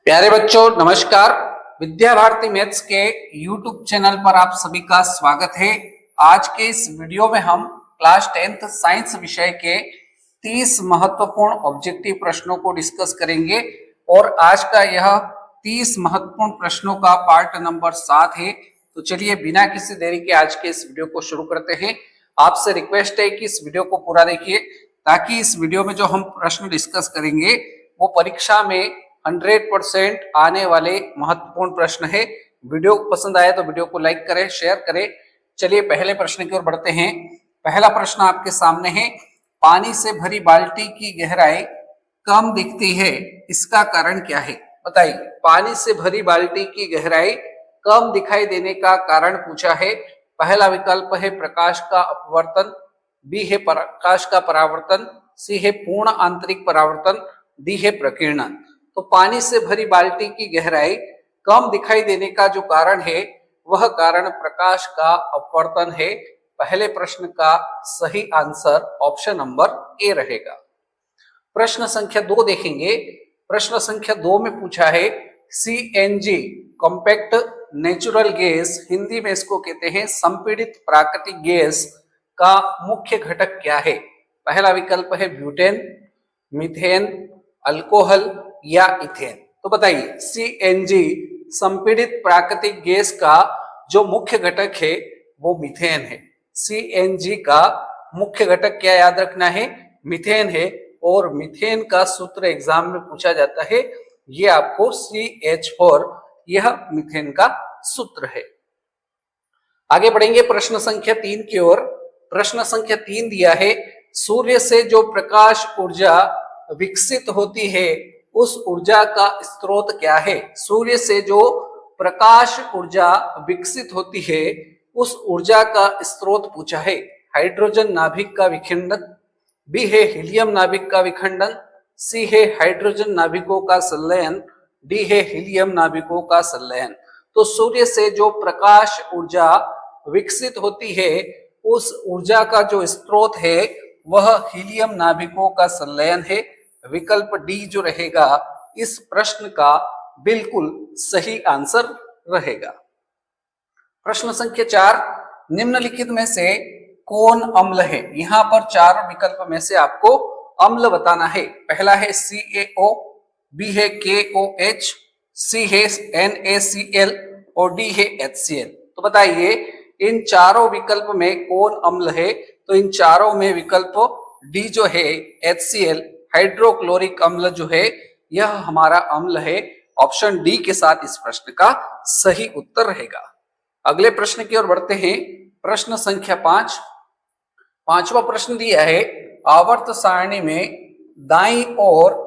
प्यारे बच्चों नमस्कार। विद्या भारती मैथ्स के यूट्यूब चैनल पर आप सभी का स्वागत है। आज के इस वीडियो में हम क्लास 10th साइंस विषय के 30 महत्वपूर्ण ऑब्जेक्टिव प्रश्नों को डिस्कस करेंगे और आज का यह 30 महत्वपूर्ण प्रश्नों का पार्ट नंबर 7 है। तो चलिए बिना किसी देरी के आज के इस वीडियो को शुरू करते हैं। आपसे रिक्वेस्ट है कि इस वीडियो को पूरा देखिए ताकि इस वीडियो में जो हम प्रश्न डिस्कस करेंगे वो परीक्षा में 100% आने वाले महत्वपूर्ण प्रश्न है। वीडियो पसंद आए तो वीडियो को लाइक करें, शेयर करें। चलिए पहले प्रश्न की ओर बढ़ते हैं। पहला प्रश्न आपके सामने है, पानी से भरी बाल्टी की गहराई कम दिखती है, इसका कारण क्या है? बताइए। पानी से भरी बाल्टी की गहराई कम दिखाई देने का कारण पूछा है। पहला विकल्प है प्रकाश का अपवर्तन, बी है प्रकाश का परावर्तन, सी है पूर्ण आंतरिक परावर्तन, डी है प्रकीर्णन। तो पानी से भरी बाल्टी की गहराई कम दिखाई देने का जो कारण है वह कारण प्रकाश का अपवर्तन है। पहले प्रश्न का सही आंसर ऑप्शन नंबर ए रहेगा। प्रश्न संख्या 2 देखेंगे। प्रश्न संख्या 2 में पूछा है CNG compact natural gas, Hindi में इसको कहते हैं संपीड़ित प्राकृतिक गैस, का मुख्य घटक क्या है? पहला विकल्प है ब्यूटेन, मीथेन, अल्कोहल या इथेन। तो बताइए सीएनजी संपीड़ित प्राकृतिक गैस का जो मुख्य घटक है वो मीथेन है। सीएनजी का मुख्य घटक क्या याद रखना है? मीथेन है। और मीथेन का सूत्र एग्जाम में पूछा जाता है, ये आपको CH4, यह मीथेन का सूत्र है। आगे बढ़ेंगे प्रश्न संख्या 3 की ओर। प्रश्न संख्या 3 दिया है, सूर्य से जो प्रकाश ऊर्जा विकसित होती है उस ऊर्जा का स्रोत क्या है? सूर्य से जो प्रकाश ऊर्जा विकसित होती है उस ऊर्जा का स्रोत पूछा है। हाइड्रोजन नाभिक का विखंडन, बी है हीलियम नाभिक का विखंडन, सी है हाइड्रोजन नाभिकों का संलयन, डी है हीलियम नाभिकों का संलयन। तो सूर्य से जो प्रकाश ऊर्जा विकसित होती है उस ऊर्जा का जो स्रोत है वह हीलियम नाभिकों का संलयन है। विकल्प डी जो रहेगा इस प्रश्न का बिल्कुल सही आंसर रहेगा। प्रश्न संख्या 4, निम्नलिखित में से कौन अम्ल है? यहां पर 4 विकल्प में से आपको अम्ल बताना है। पहला है CaO, बी है KOH, सी है NaCl और डी है HCl। तो बताइए इन चारों विकल्प में कौन अम्ल है? तो इन चारों में विकल्प डी जो है HCl हाइड्रोक्लोरिक अम्ल जो है यह हमारा अम्ल है। ऑप्शन डी के साथ इस प्रश्न का सही उत्तर रहेगा। अगले प्रश्न की ओर बढ़ते हैं। प्रश्न संख्या 5, पांचवा प्रश्न दिया है, आवर्त सारणी में दाईं ओर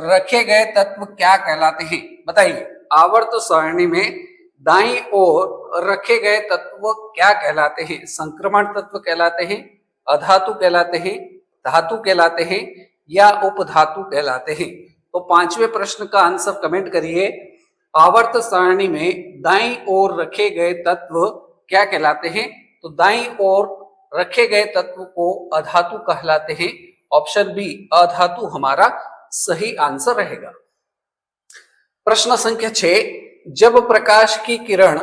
रखे गए तत्व क्या कहलाते हैं? बताइए आवर्त सारणी में दाईं ओर रखे गए तत्व क्या कहलाते हैं? संक्रमण तत्व कहलाते हैं, अधातु कहलाते हैं, धातु कहलाते हैं या उपधातु कहलाते हैं? तो पांचवें प्रश्न का आंसर कमेंट करिए। आवर्त सारणी में दाईं ओर रखे गए तत्व क्या कहलाते हैं? तो दाईं ओर रखे गए तत्व को अधातु कहलाते हैं। ऑप्शन बी अधातु हमारा सही आंसर रहेगा। प्रश्न संख्या 6, जब प्रकाश की किरण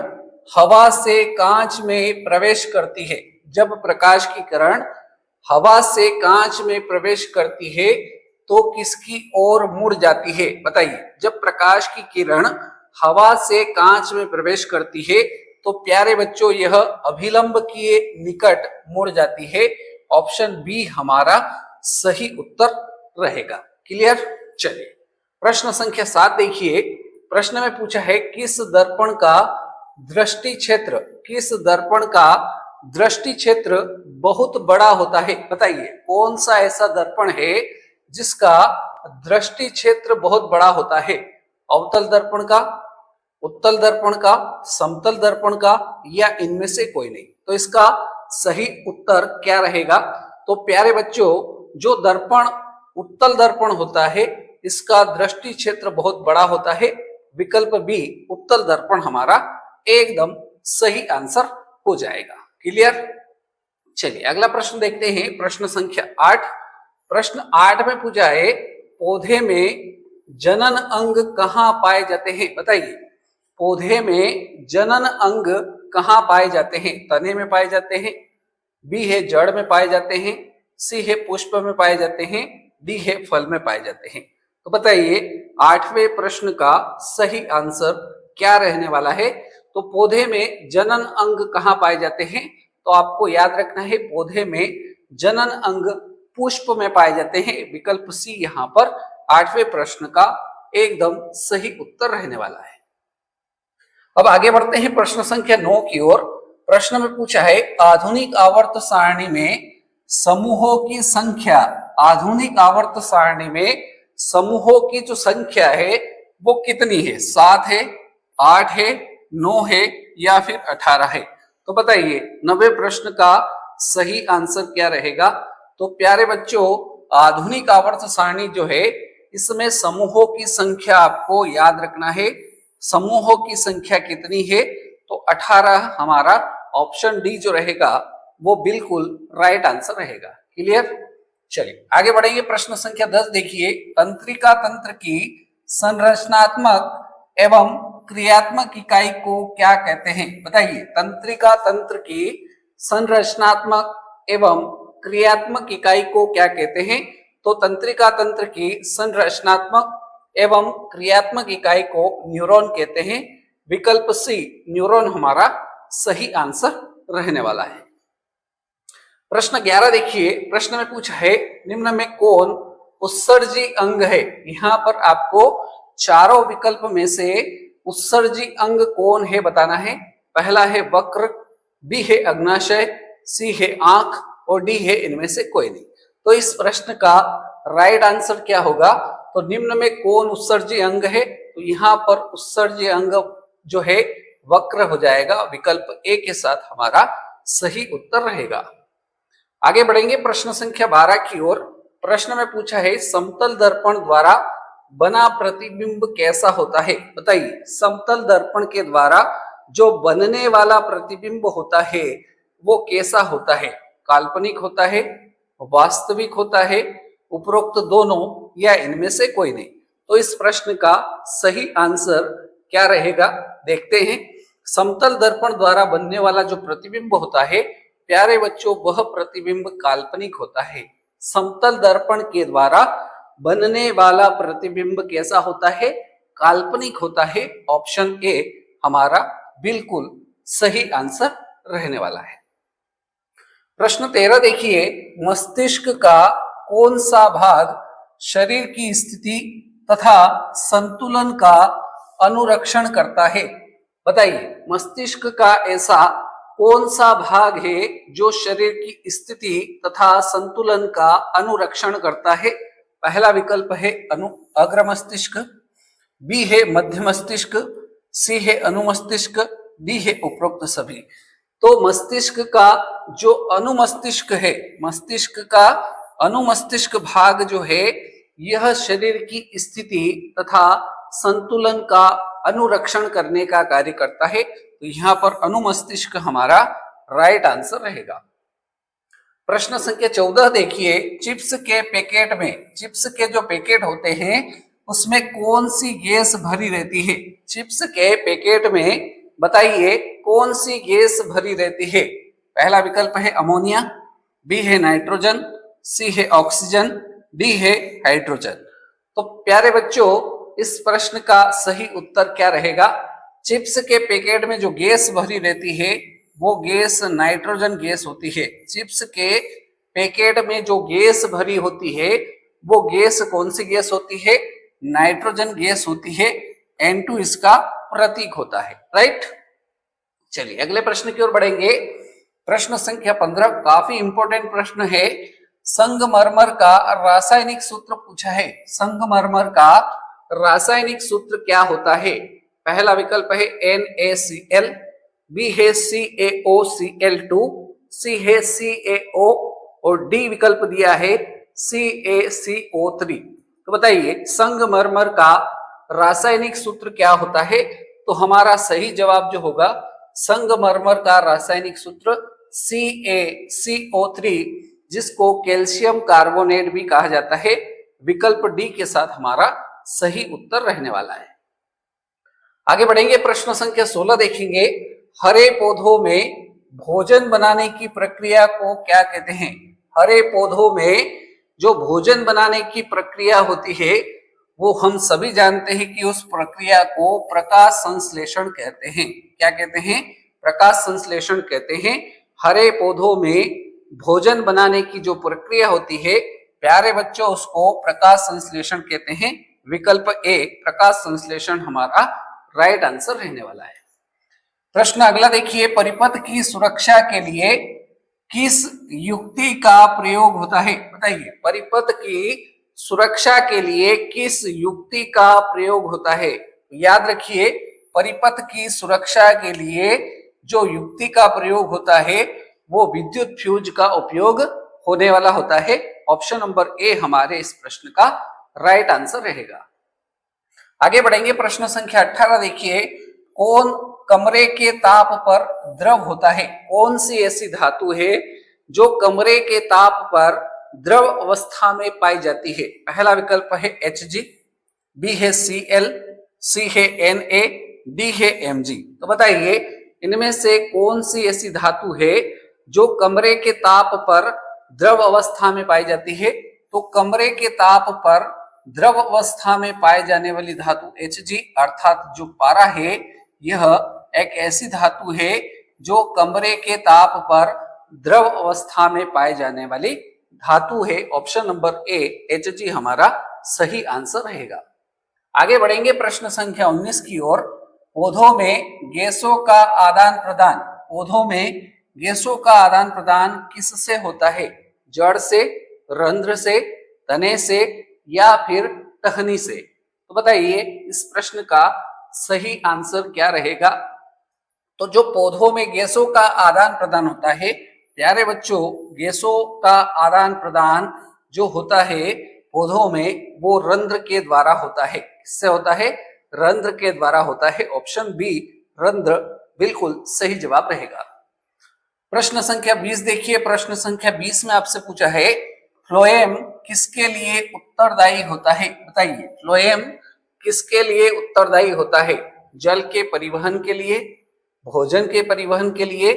हवा से कांच में प्रवेश करती है, जब प्रकाश की किरण हवा से कांच में प्रवेश करती है तो किसकी ओर मुड़ जाती है? बताइए जब प्रकाश की किरण हवा से कांच में प्रवेश करती है तो प्यारे बच्चों यह अभिलंब के निकट मुड़ जाती है। ऑप्शन बी हमारा सही उत्तर रहेगा। क्लियर? चलिए प्रश्न संख्या 7 देखिए। प्रश्न में पूछा है किस दर्पण का दृष्टि क्षेत्र, किस दर्पण का दृष्टि क्षेत्र बहुत बड़ा होता है? बताइए कौन सा ऐसा दर्पण है जिसका दृष्टि क्षेत्र बहुत बड़ा होता है? अवतल दर्पण का, उत्तल दर्पण का, समतल दर्पण का या इनमें से कोई नहीं? तो इसका सही उत्तर क्या रहेगा? तो प्यारे बच्चों जो दर्पण उत्तल दर्पण होता है इसका दृष्टि क्षेत्र बहुत बड़ा होता है। विकल्प बी उत्तल दर्पण हमारा एकदम सही आंसर हो जाएगा। क्लियर? चलिए अगला प्रश्न देखते हैं। प्रश्न संख्या 8। प्रश्न 8 में पूछा है पौधे में जनन अंग कहाँ पाए जाते हैं? बताइए, पौधे में जनन अंग कहाँ पाए जाते हैं? तने में पाए जाते हैं, बी है जड़ में पाए जाते हैं, सी है पुष्प में पाए जाते हैं, डी है फल में पाए जाते हैं। तो बताइए 8वें प्रश्न का सही आंसर क्या रहने वाला है? तो पौधे में जनन अंग कहाँ पाए जाते हैं? तो आपको याद रखना है पौधे में जनन अंग पुष्प में पाए जाते हैं। विकल्प सी यहाँ पर 8वें प्रश्न का एकदम सही उत्तर रहने वाला है। अब आगे बढ़ते हैं प्रश्न संख्या 9 की ओर। प्रश्न में पूछा है आधुनिक आवर्त सारणी में समूहों की संख्या, आधुनिक आवर्त सारणी में समूहों की जो संख्या है वो कितनी है? 7 है, 8 है, 9 है या फिर 18 है? तो बताइए 90 प्रश्न का सही आंसर क्या रहेगा? तो प्यारे बच्चों, आधुनिक आवर्त सारणी जो है इसमें समूहों की संख्या आपको याद रखना है। समूहों की संख्या कितनी है? तो 18 हमारा ऑप्शन डी जो रहेगा वो बिल्कुल राइट आंसर रहेगा। क्लियर? चलिए आगे बढ़ेंगे। प्रश्न संख्या 10 देखिए, तंत्रिका तंत्र की संरचनात्मक एवं क्रियात्मक इकाई को क्या कहते हैं? बताइए, तंत्रिका तंत्र की संरचनात्मक एवं क्रियात्मक इकाई को क्या कहते हैं? तो तंत्रिका तंत्र की संरचनात्मक एवं क्रियात्मक इकाई को न्यूरॉन कहते हैं। विकल्प सी न्यूरॉन हमारा सही आंसर रहने वाला है। प्रश्न 11 देखिए, प्रश्न में पूछा है निम्न में कौन उत्सर्जी अंग है? यहाँ पर आपको चारों विकल्प में से उत्सर्जी अंग कौन है बताना है। पहला है वक्र, बी है अग्नाशय, सी है आंख और डी है इनमें से कोई नहीं। तो इस प्रश्न का राइट आंसर क्या होगा? तो निम्न में कौन उत्सर्जी अंग है? तो यहाँ पर उत्सर्जी अंग जो है वक्र हो जाएगा। विकल्प ए के साथ हमारा सही उत्तर रहेगा। आगे बढ़ेंगे प्रश्न संख्या 12 की ओर। प्रश्न में पूछा है समतल दर्पण द्वारा बना प्रतिबिंब कैसा होता है? बताइए, समतल दर्पण के द्वारा जो बनने वाला प्रतिबिंब होता है वो कैसा होता है? काल्पनिक होता है, वास्तविक होता है, उपरोक्त दोनों या इनमें से कोई नहीं? तो इस प्रश्न का सही आंसर क्या रहेगा देखते हैं। समतल दर्पण द्वारा बनने वाला जो प्रतिबिंब होता है प्यारे बच्चों वह प्रतिबिंब काल्पनिक होता है। समतल दर्पण के द्वारा बनने वाला प्रतिबिंब कैसा होता है? काल्पनिक होता है। ऑप्शन ए हमारा बिल्कुल सही आंसर रहने वाला है। प्रश्न 13 देखिए, मस्तिष्क का कौन सा भाग शरीर की स्थिति तथा संतुलन का अनुरक्षण करता है? बताइए, मस्तिष्क का ऐसा कौन सा भाग है जो शरीर की स्थिति तथा संतुलन का अनुरक्षण करता है? पहला विकल्प है अग्र मस्तिष्क, बी है मध्य मस्तिष्क, सी है अनुमस्तिष्क, डी है उपरोक्त सभी। तो मस्तिष्क का जो अनुमस्तिष्क है, मस्तिष्क का अनुमस्तिष्क भाग जो है यह शरीर की स्थिति तथा संतुलन का अनुरक्षण करने का कार्य करता है। तो यहाँ पर अनुमस्तिष्क हमारा राइट आंसर रहेगा। प्रश्न संख्या 14 देखिए, चिप्स के पैकेट में, चिप्स के जो पैकेट होते हैं उसमें कौन सी गैस भरी रहती है? चिप्स के पैकेट में बताइए कौन सी गैस भरी रहती है? पहला विकल्प है अमोनिया, बी है नाइट्रोजन, सी है ऑक्सीजन, डी है हाइड्रोजन। तो प्यारे बच्चों इस प्रश्न का सही उत्तर क्या रहेगा? चिप्स के पैकेट में जो गैस भरी रहती है वो गैस नाइट्रोजन गैस होती है। चिप्स के पैकेट में जो गैस भरी होती है वो गैस कौन सी गैस होती है? नाइट्रोजन गैस होती है। N2 इसका प्रतीक होता है। राइट, चलिए अगले प्रश्न की ओर बढ़ेंगे। प्रश्न संख्या 15 काफी इंपॉर्टेंट प्रश्न है। संगमरमर का रासायनिक सूत्र पूछा है। संगमरमर का रासायनिक सूत्र क्या होता है? पहला विकल्प है NaCl, बी है CaOCl2, सी है CaO और डी विकल्प दिया है CaCO3। तो बताइए संगमरमर का रासायनिक सूत्र क्या होता है? तो हमारा सही जवाब जो होगा संगमरमर का रासायनिक सूत्र CaCO3 जिसको कैल्शियम कार्बोनेट भी कहा जाता है। विकल्प डी के साथ हमारा सही उत्तर रहने वाला है। आगे बढ़ेंगे, प्रश्न संख्या 16 देखेंगे। हरे पौधों में भोजन बनाने की प्रक्रिया को क्या कहते हैं? हरे पौधों में जो भोजन बनाने की प्रक्रिया होती है वो हम सभी जानते हैं कि उस प्रक्रिया को प्रकाश संश्लेषण कहते हैं। क्या कहते हैं? प्रकाश संश्लेषण कहते हैं। हरे पौधों में भोजन बनाने की जो प्रक्रिया होती है प्यारे बच्चों, उसको प्रकाश संश्लेषण कहते हैं। विकल्प ए प्रकाश संश्लेषण हमारा राइट आंसर रहने वाला है। प्रश्न अगला देखिए, परिपथ की सुरक्षा के लिए किस युक्ति का प्रयोग होता है? बताइए, परिपथ की सुरक्षा के लिए किस युक्ति का प्रयोग होता है? याद रखिए, परिपथ की सुरक्षा के लिए जो युक्ति का प्रयोग होता है वो विद्युत फ्यूज का उपयोग होने वाला होता है। ऑप्शन नंबर ए हमारे इस प्रश्न का राइट आंसर रहेगा। आगे बढ़ेंगे, प्रश्न संख्या 18 देखिए। कौन कमरे के ताप पर द्रव होता है? कौन सी ऐसी धातु है जो कमरे के ताप पर द्रव अवस्था में पाई जाती है? पहला विकल्प है Hg, बी है Cl, सी है Na, डी है Mg। तो बताइए, इनमें से कौन सी ऐसी धातु है जो कमरे के ताप पर द्रव अवस्था में पाई जाती है? तो कमरे के ताप पर द्रव अवस्था में पाए जाने वाली धातु Hg अर्थात जो पारा है, यह एक ऐसी धातु है जो कमरे के ताप पर द्रव अवस्था में पाए जाने वाली धातु है। ऑप्शन नंबर ए Hg हमारा सही आंसर रहेगा। आगे बढ़ेंगे, प्रश्न संख्या 19 की ओर। पौधों में गैसों का आदान प्रदान, पौधों में गैसों का आदान प्रदान किससे होता है? जड़ से, रंध्र से, तने से या फिर टहनी से? तो बताइए, इस प्रश्न का सही आंसर क्या रहेगा? तो जो पौधों में गैसों का आदान प्रदान होता है प्यारे बच्चों, गैसों का आदान प्रदान जो होता है पौधों में वो रंध्र के द्वारा होता है। किससे होता है? रंध्र के द्वारा होता है। ऑप्शन बी रंध्र बिल्कुल सही जवाब रहेगा। प्रश्न संख्या 20 देखिए। प्रश्न संख्या 20 में आपसे पूछा है, फ्लोएम किसके लिए उत्तरदायी होता है? बताइए, फ्लोएम किसके लिए उत्तरदायी होता है? जल के परिवहन के लिए, भोजन के परिवहन के लिए,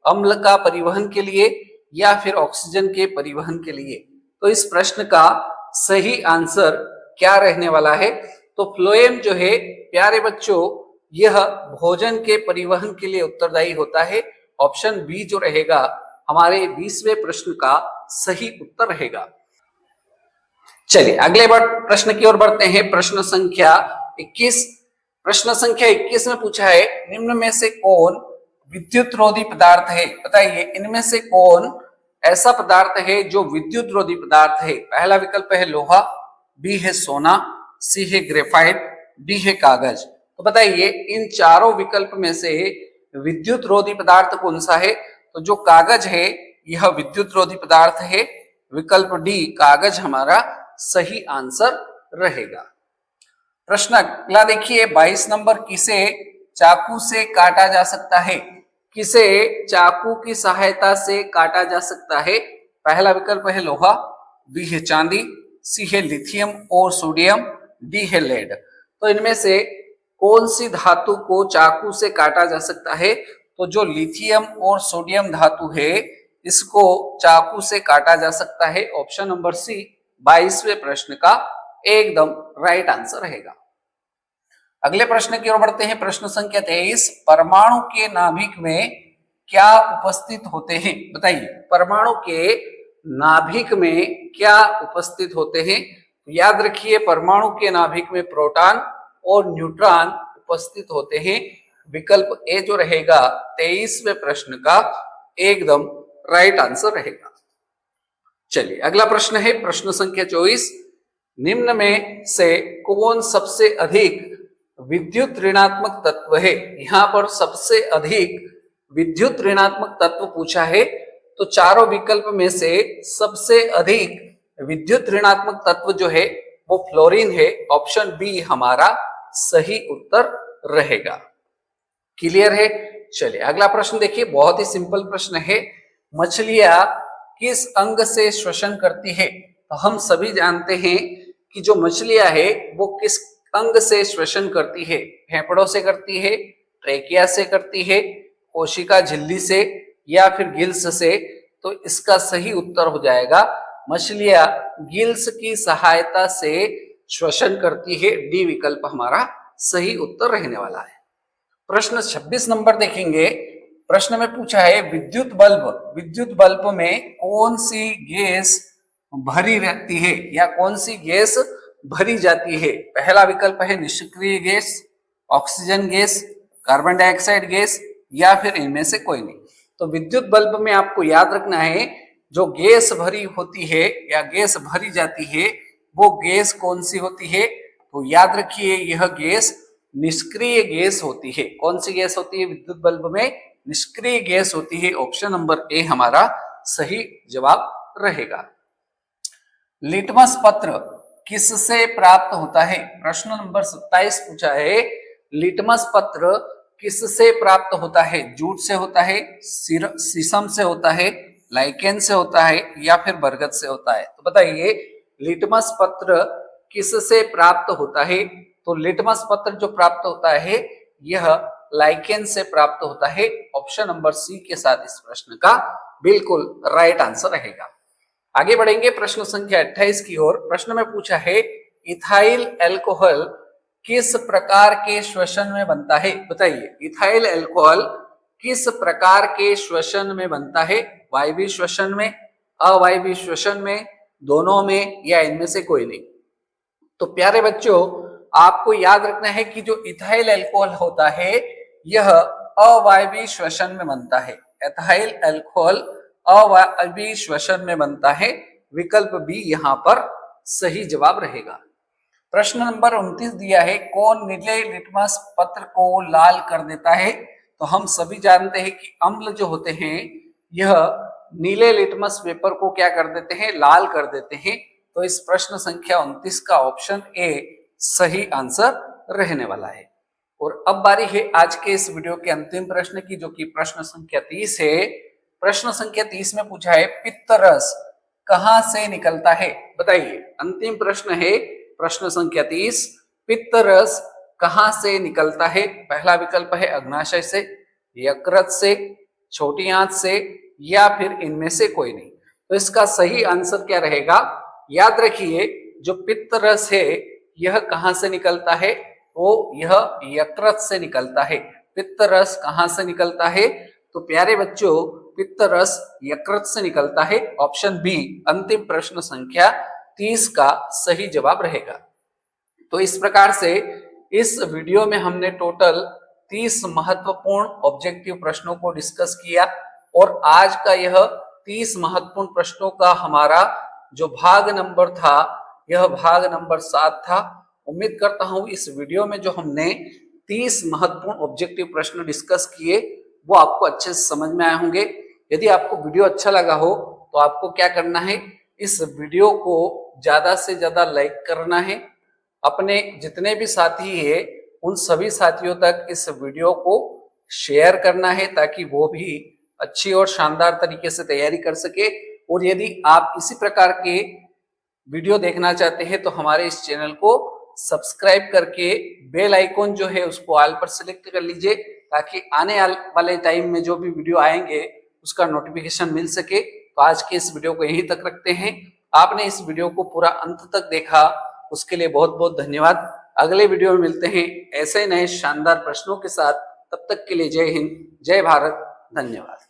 अम्ल का परिवहन के लिए या फिर ऑक्सीजन के परिवहन के लिए? तो इस प्रश्न का सही आंसर क्या रहने वाला है? तो फ्लोएम जो है प्यारे बच्चों, यह भोजन के परिवहन के लिए उत्तरदायी होता है। ऑप्शन बी जो रहेगा हमारे 20वें प्रश्न का सही उत्तर रहेगा। चलिए अगले प्रश्न की ओर बढ़ते हैं। प्रश्न संख्या 21। प्रश्न संख्या 21 में पूछा है, निम्न में से कौन विद्युत रोधी पदार्थ है? बताइए, इनमें से कौन ऐसा पदार्थ है जो विद्युत रोधी पदार्थ है? पहला विकल्प है लोहा, बी है सोना, सी है ग्रेफाइट, डी है कागज। तो बताइए, इन चारों विकल्प में से विद्युत रोधी पदार्थ कौन सा है? तो जो कागज है यह विद्युत रोधी पदार्थ है। विकल्प डी कागज हमारा सही आंसर रहेगा। प्रश्न अगला देखिए, 22 नंबर। किसे चाकू से काटा जा सकता है? किसे चाकू की सहायता से काटा जा सकता है? पहला विकल्प है लोहा, बी है चांदी, सी है लिथियम और सोडियम, डी है लेड। तो इनमें से कौन सी धातु को चाकू से काटा जा सकता है? तो जो लिथियम और सोडियम धातु है इसको चाकू से काटा जा सकता है। ऑप्शन नंबर सी 22वें प्रश्न का एकदम राइट आंसर रहेगा। अगले प्रश्न की ओर बढ़ते हैं। प्रश्न संख्या 23। परमाणु के नाभिक में क्या उपस्थित होते हैं? बताइए, परमाणु के नाभिक में क्या उपस्थित होते हैं? याद रखिए, परमाणु के नाभिक में प्रोटॉन और न्यूट्रॉन उपस्थित होते हैं। विकल्प ए जो रहेगा 23वें प्रश्न का एकदम राइट आंसर रहेगा। चलिए अगला प्रश्न है प्रश्न संख्या 24। निम्न में से कौन सबसे अधिक विद्युत ऋणात्मक तत्व है? यहाँ पर सबसे अधिक विद्युत ऋणात्मक तत्व पूछा है, तो चारों विकल्प में से सबसे अधिक विद्युत ऋणात्मक तत्व जो है वो फ्लोरीन है। ऑप्शन बी हमारा सही उत्तर रहेगा। क्लियर है? चलिए अगला प्रश्न देखिए, बहुत ही सिंपल प्रश्न है। मछलियां किस अंग से श्वसन करती है? तो हम सभी जानते हैं कि जो मछलियां है वो किस अंग से श्वसन करती है, फेफड़ों से करती है, ट्रेकिया से करती है, कोशिका झिल्ली से या फिर गिल्स से। तो इसका सही उत्तर हो जाएगा मछलियां गिल्स की सहायता से श्वसन करती है। डी विकल्प हमारा सही उत्तर रहने वाला है। प्रश्न 26 नंबर देखेंगे। प्रश्न में पूछा है विद्युत बल्ब में कौन सी गैस भरी रहती है या कौन सी गैस भरी जाती है। पहला विकल्प है निष्क्रिय gas, oxygen gas, carbon dioxide gas या फिर इनमें से कोई नहीं। तो विद्युत बल्ब में आपको याद रखना है जो गैस भरी होती है या गैस भरी जाती है वो गैस कौन सी होती है। तो याद रखिए यह गैस निष्क्रिय गैस होती है। कौन सी गैस होती है विद्युत बल्ब में? निष्क्रिय गैस होती है। ऑप्शन नंबर ए हमारा सही जवाब रहेगा। लिटमस पत्र किससे प्राप्त होता है? प्रश्न नंबर 27 पूछा है लिटमस पत्र किससे प्राप्त होता है? जूट से होता है, शीशम से होता है, लाइकेन से होता है या फिर बरगद से होता है। तो बताइए लिटमस पत्र किससे प्राप्त होता है? तो लिटमस पत्र जो प्राप्त होता है यह लाइकेन से प्राप्त होता है। ऑप्शन नंबर सी के साथ इस प्रश्न का बिल्कुल राइट आंसर रहेगा। आगे बढ़ेंगे प्रश्न संख्या 28 की ओर। प्रश्न में पूछा है इथाइल अल्कोहल किस प्रकार के श्वसन में बनता है? बताइए इथाइल अल्कोहल किस प्रकार के श्वसन में बनता है? वायवीय श्वसन में, अवायवीय श्वसन में, दोनों में या इनमें से कोई नहीं। तो प्यारे बच्चों आपको याद रखना है कि जो इथाइल अल्कोहल होता है यह अवायवीय श्वसन में बनता है। इथाइल अल्कोहल अवायवीय श्वसन में बनता है। विकल्प बी यहाँ पर सही जवाब रहेगा। प्रश्न नंबर 29 दिया है कौन नीले लिटमस पत्र को लाल कर देता है? तो हम सभी जानते हैं कि अम्ल जो होते हैं यह नीले लिटमस पेपर को क्या कर देते हैं? लाल कर देते हैं। तो इस प्रश्न संख्या 29 का ऑप्शन ए सही आंसर रहने वाला है। और अब बारी है आज के इस वीडियो के अंतिम प्रश्न की, जो कि प्रश्न संख्या 30 है। प्रश्न संख्या 30 में पूछा है पित्त रस कहां से निकलता है? बताइए अंतिम प्रश्न है प्रश्न संख्या 30, पित्त रस कहां से निकलता है? पहला विकल्प है अग्नाशय से, यकृत से, छोटी आंत से या फिर इनमें से कोई नहीं। तो इसका सही आंसर क्या रहेगा? याद रखिए जो पित्त रस है यह कहां से निकलता है? तो यह यकृत से निकलता है। पित्त रस कहां से निकलता है? तो प्यारे बच्चों पित्त रस यकृत से निकलता है। ऑप्शन बी अंतिम प्रश्न संख्या 30 का सही जवाब रहेगा। तो इस प्रकार से इस वीडियो में हमने टोटल 30 महत्वपूर्ण ऑब्जेक्टिव प्रश्नों को डिस्कस किया और आज का यह 30 महत्वपूर्ण प्रश्नों का हमारा जो भाग नंबर था यह भाग नंबर 7 था। उम्मीद करता हूं इस वीडियो में जो हमने 30 महत्वपूर्ण ऑब्जेक्टिव प्रश्न डिस्कस किए वो आपको अच्छे से समझ में आए होंगे। यदि आपको वीडियो अच्छा लगा हो तो आपको क्या करना है, इस वीडियो को ज्यादा से ज्यादा लाइक करना है। अपने जितने भी साथी है उन सभी साथियों तक इस वीडियो को शेयर करना है ताकि वो भी अच्छी और शानदार तरीके से तैयारी कर सके। और यदि आप इसी प्रकार के वीडियो देखना चाहते हैं तो हमारे इस चैनल को सब्सक्राइब करके बेल आइकॉन जो है उसको ऑल पर सिलेक्ट कर लीजिए ताकि आने वाले टाइम में जो भी वीडियो आएंगे उसका नोटिफिकेशन मिल सके। तो आज के इस वीडियो को यहीं तक रखते हैं। आपने इस वीडियो को पूरा अंत तक देखा उसके लिए बहुत बहुत धन्यवाद। अगले वीडियो में मिलते हैं ऐसे नए शानदार प्रश्नों के साथ। तब तक के लिए जय हिंद, जय भारत, धन्यवाद।